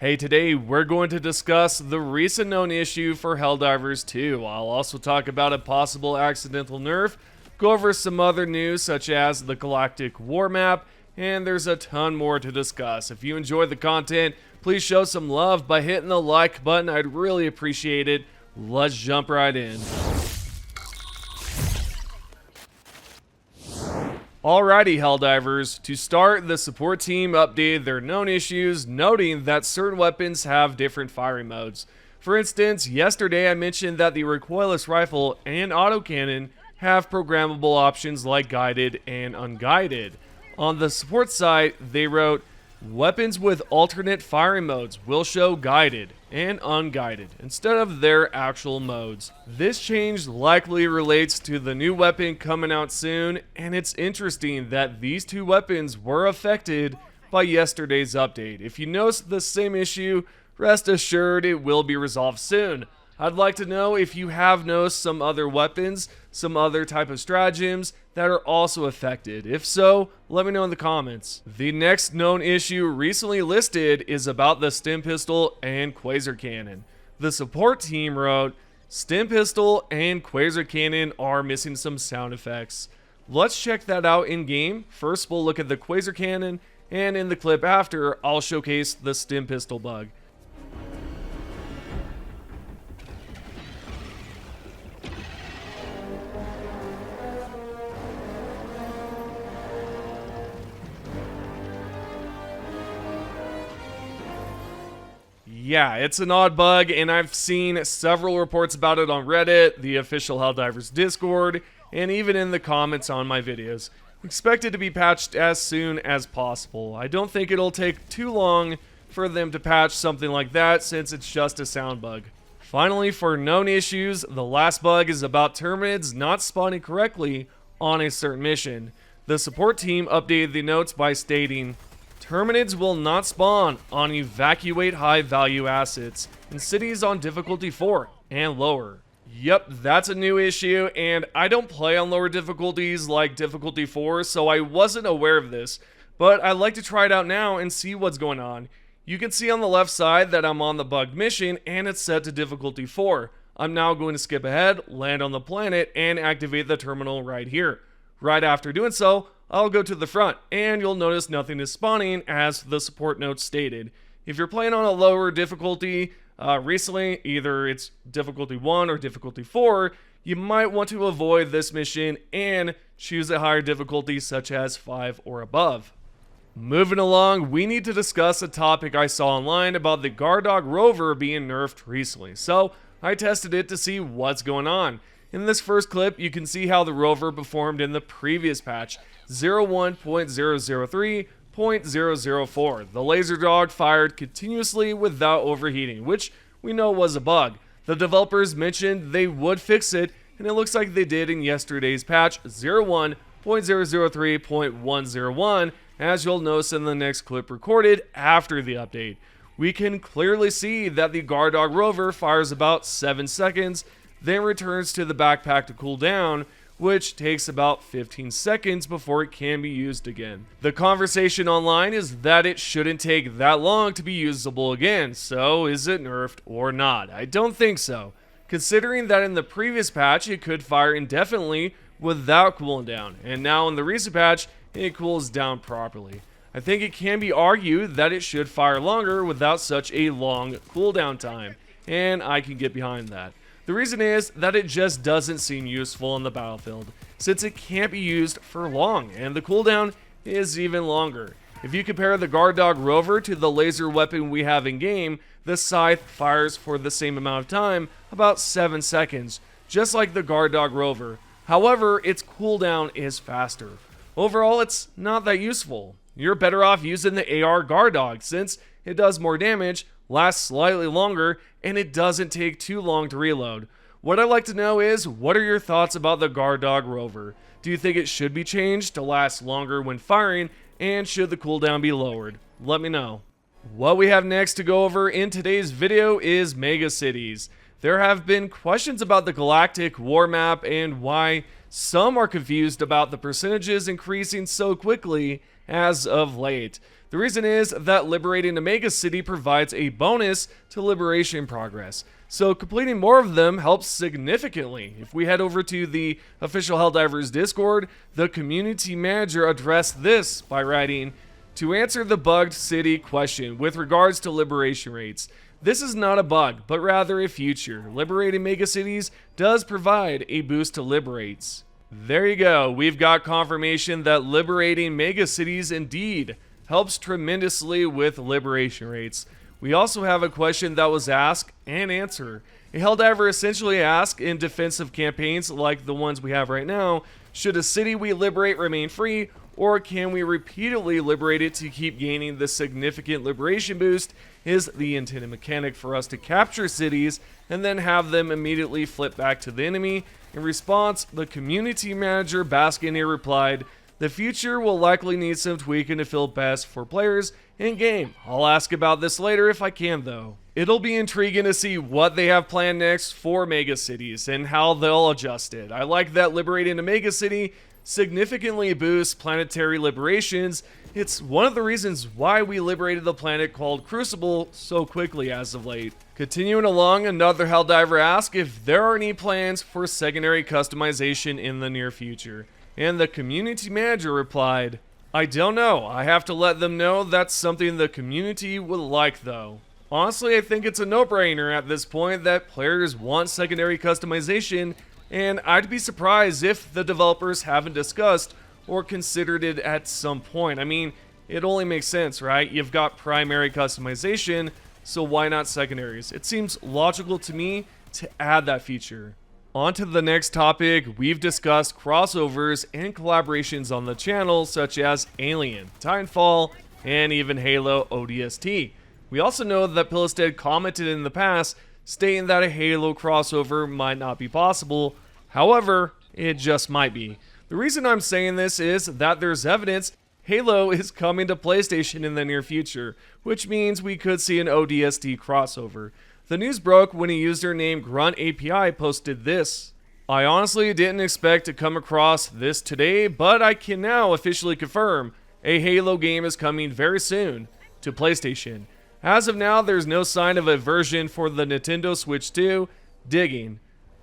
Hey, today we're going to discuss the recent known issue for Helldivers 2. I'll also talk about a possible accidental nerf, go over some other news such as the Galactic Map, and there's a ton more to discuss. If you enjoyed the content, please show some love by hitting the like button. I'd really appreciate it. Let's jump right in. Alrighty, Helldivers, to start, the support team updated their known issues, noting that certain weapons have different firing modes. For instance, yesterday I mentioned that the recoilless rifle and autocannon have programmable options like guided and unguided. On the support side, they wrote, weapons with alternate firing modes will show guided and unguided instead of their actual modes. This change likely relates to the new weapon coming out soon, and it's interesting that these two weapons were affected by yesterday's update. If you notice the same issue, rest assured it will be resolved soon. I'd like to know if you have noticed some other weapons, some other type of stratagems that are also affected. If so, let me know in the comments. The next known issue recently listed is about the stim pistol and quasar cannon. The support team wrote, stim pistol and quasar cannon are missing some sound effects. Let's check that out in game. First we'll look at the quasar cannon, and in the clip after, I'll showcase the stim pistol bug. Yeah, it's an odd bug, and I've seen several reports about it on Reddit, the official Helldivers Discord, and even in the comments on my videos. Expect it to be patched as soon as possible. I don't think it'll take too long for them to patch something like that, since it's just a sound bug. Finally, for known issues, the last bug is about terminids not spawning correctly on a certain mission. The support team updated the notes by stating, terminids will not spawn on evacuate high value assets in cities on difficulty 4 and lower. Yep, that's a new issue, and I don't play on lower difficulties like difficulty 4, so I wasn't aware of this, but I'd like to try it out now and see what's going on. You can see on the left side that I'm on the bugged mission and it's set to difficulty 4. I'm now going to skip ahead, land on the planet, and activate the terminal right here. Right after doing so, I'll go to the front, and you'll notice nothing is spawning as the support note stated. If you're playing on a lower difficulty recently, either it's difficulty 1 or difficulty 4, you might want to avoid this mission and choose a higher difficulty such as 5 or above. Moving along, we need to discuss a topic I saw online about the Gaurd rover being nerfed recently, so I tested it to see what's going on. In this first clip, you can see how the rover performed in the previous patch, 01.003.004. The laser dog fired continuously without overheating, which we know was a bug. The developers mentioned they would fix it, and it looks like they did in yesterday's patch, 01.003.101, as you'll notice in the next clip recorded after the update. We can clearly see that the Gaurd rover fires about 7 seconds, then returns to the backpack to cool down, which takes about 15 seconds before it can be used again. The conversation online is that it shouldn't take that long to be usable again, so is it nerfed or not? I don't think so, considering that in the previous patch it could fire indefinitely without cooling down, and now in the recent patch it cools down properly. I think it can be argued that it should fire longer without such a long cooldown time, and I can get behind that. The reason is that it just doesn't seem useful on the battlefield, since it can't be used for long, and the cooldown is even longer. If you compare the Gaurd rover to the laser weapon we have in game, the scythe fires for the same amount of time, about 7 seconds, just like the Gaurd rover. However, its cooldown is faster. Overall, it's not that useful. You're better off using the AR Gaurd, since it does more damage, lasts slightly longer, and it doesn't take too long to reload. What I'd like to know is, what are your thoughts about the Gaurd rover? Do you think it should be changed to last longer when firing, and should the cooldown be lowered? Let me know. What we have next to go over in today's video is megacities. There have been questions about the Galactic Map and why some are confused about the percentages increasing so quickly as of late. The reason is that liberating a mega city provides a bonus to liberation progress, so completing more of them helps significantly. If we head over to the official Helldivers Discord, the community manager addressed this by writing, "To answer the bugged city question with regards to liberation rates, this is not a bug, but rather a feature. Liberating megacities does provide a boost to liberates." There you go, we've got confirmation that liberating megacities indeed helps tremendously with liberation rates. We also have a question that was asked and answered. A Helldiver essentially asked in defensive campaigns like the ones we have right now, should a city we liberate remain free, or can we repeatedly liberate it to keep gaining the significant liberation boost? Is the intended mechanic for us to capture cities and then have them immediately flip back to the enemy? In response, the community manager Baskin replied, "The future will likely need some tweaking to feel best for players in-game. I'll ask about this later if I can though." It'll be intriguing to see what they have planned next for megacities and how they'll adjust it. I like that liberating a megacity significantly boosts planetary liberations. It's one of the reasons why we liberated the planet called Crucible so quickly as of late. Continuing along, another Helldiver asked if there are any plans for secondary customization in the near future. And the community manager replied, "I don't know. I have to let them know that's something the community would like though." Honestly, I think it's a no-brainer at this point that players want secondary customization, and I'd be surprised if the developers haven't discussed or considered it at some point. I mean, it only makes sense, right? You've got primary customization, so why not secondaries? It seems logical to me to add that feature. On to the next topic, we've discussed crossovers and collaborations on the channel such as Alien, Titanfall, and even Halo ODST. We also know that Pillisted commented in the past stating that a Halo crossover might not be possible. However, it just might be. The reason I'm saying this is that there's evidence Halo is coming to PlayStation in the near future, which means we could see an ODST crossover. The news broke when a user named Grunt API posted this. "I honestly didn't expect to come across this today, but I can now officially confirm a Halo game is coming very soon to PlayStation. As of now, there's no sign of a version for the Nintendo Switch 2. Digging.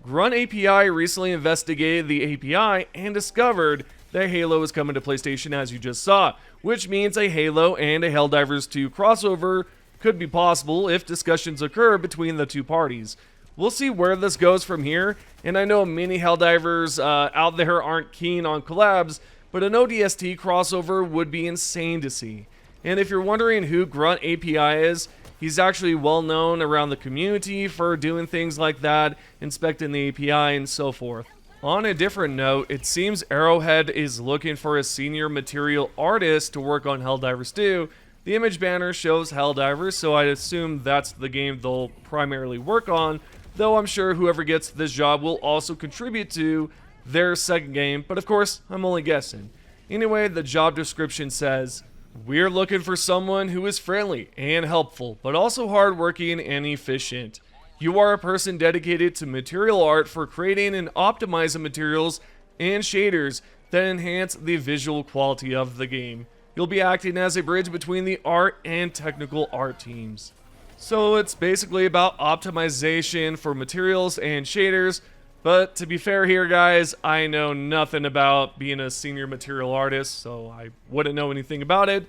Grunt API recently investigated the API and discovered that Halo is coming to PlayStation as you just saw, which means a Halo and a Helldivers 2 crossover could be possible if discussions occur between the two parties. We'll see where this goes from here, and I know many Helldivers out there aren't keen on collabs, but an ODST crossover would be insane to see. And if you're wondering who Grunt API is, he's actually well known around the community for doing things like that, inspecting the API and so forth. On a different note, it seems Arrowhead is looking for a senior material artist to work on Helldivers 2. The image banner shows Helldivers, so I'd assume that's the game they'll primarily work on, though I'm sure whoever gets this job will also contribute to their second game, but of course, I'm only guessing. Anyway, the job description says, "We're looking for someone who is friendly and helpful, but also hardworking and efficient. You are a person dedicated to material art for creating and optimizing materials and shaders that enhance the visual quality of the game. You'll be acting as a bridge between the art and technical art teams." So it's basically about optimization for materials and shaders, but to be fair here guys, I know nothing about being a senior material artist, so I wouldn't know anything about it,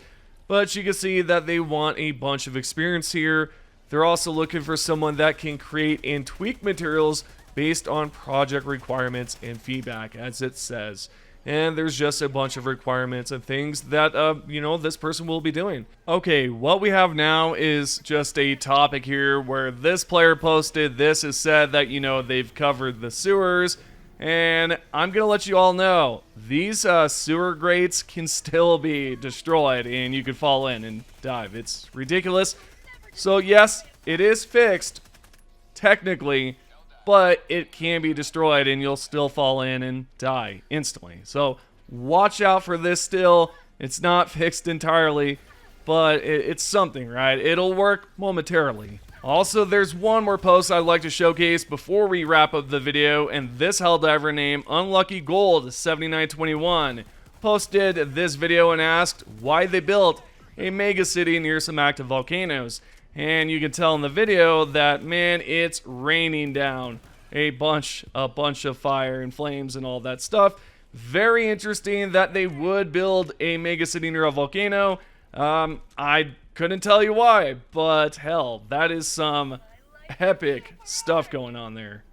but you can see that they want a bunch of experience here. They're also looking for someone that can create and tweak materials based on project requirements and feedback, as it says. And there's just a bunch of requirements and things that, this person will be doing. Okay, what we have now is just a topic here where this player posted this is said that, they've covered the sewers. And I'm going to let you all know, these sewer grates can still be destroyed and you could fall in and dive. It's ridiculous. So yes, it is fixed, technically, but it can be destroyed and you'll still fall in and die instantly. So watch out for this still. It's not fixed entirely, but it's something, right? It'll work momentarily. Also, there's one more post I'd like to showcase before we wrap up the video, and this Helldiver named Unlucky Gold 7921 posted this video and asked why they built a mega city near some active volcanoes. And you can tell in the video that, man, it's raining down a bunch of fire and flames and all that stuff. Very interesting that they would build a mega city near a volcano. I couldn't tell you why, but hell, that is some epic stuff going on there.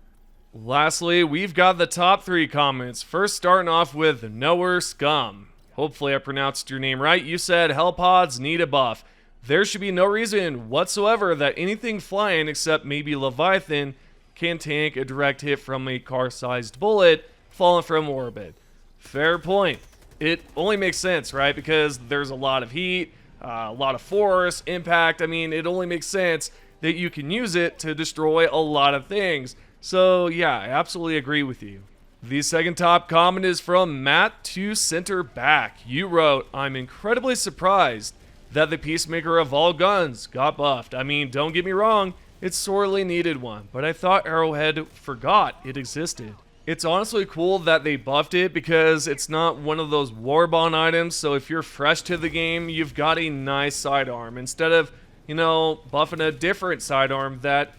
Lastly, we've got the top 3 comments. First, starting off with Knower Scum. Hopefully I pronounced your name right. You said hell pods need a buff. There should be no reason whatsoever that anything flying except maybe Leviathan can tank a direct hit from a car-sized bullet falling from orbit. Fair point. It only makes sense, right? Because there's a lot of heat, a lot of force, impact. I mean, it only makes sense that you can use it to destroy a lot of things. So yeah, I absolutely agree with you. The second top comment is from Matt to Center Back. You wrote, I'm incredibly surprised that the Peacemaker of all guns got buffed. I mean, don't get me wrong, it's sorely needed one, but I thought Arrowhead forgot it existed. It's honestly cool that they buffed it because it's not one of those warbond items, so if you're fresh to the game, you've got a nice sidearm instead of, buffing a different sidearm that,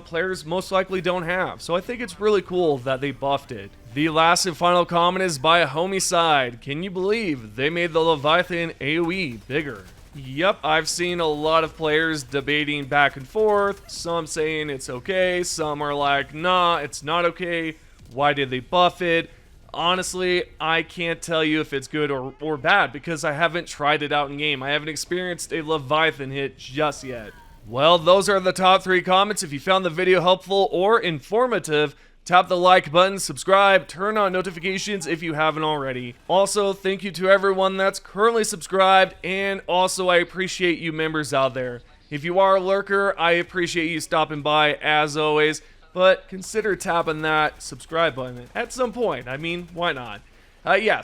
players most likely don't have. So I think it's really cool that they buffed it. The last and final comment is by a homicide. Can you believe they made the Leviathan AoE bigger? Yep, I've seen a lot of players debating back and forth, some saying it's okay, some are like, nah, it's not okay, why did they buff it? Honestly, I can't tell you if it's good or bad because I haven't tried it out in game. I haven't experienced a Leviathan hit just yet. Well, those are the top 3 comments. If you found the video helpful or informative, tap the like button, subscribe, turn on notifications if you haven't already. Also, thank you to everyone that's currently subscribed, and also I appreciate you members out there. If you are a lurker, I appreciate you stopping by as always, but consider tapping that subscribe button at some point. I mean, why not?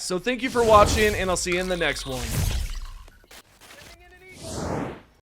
So thank you for watching, and I'll see you in the next one.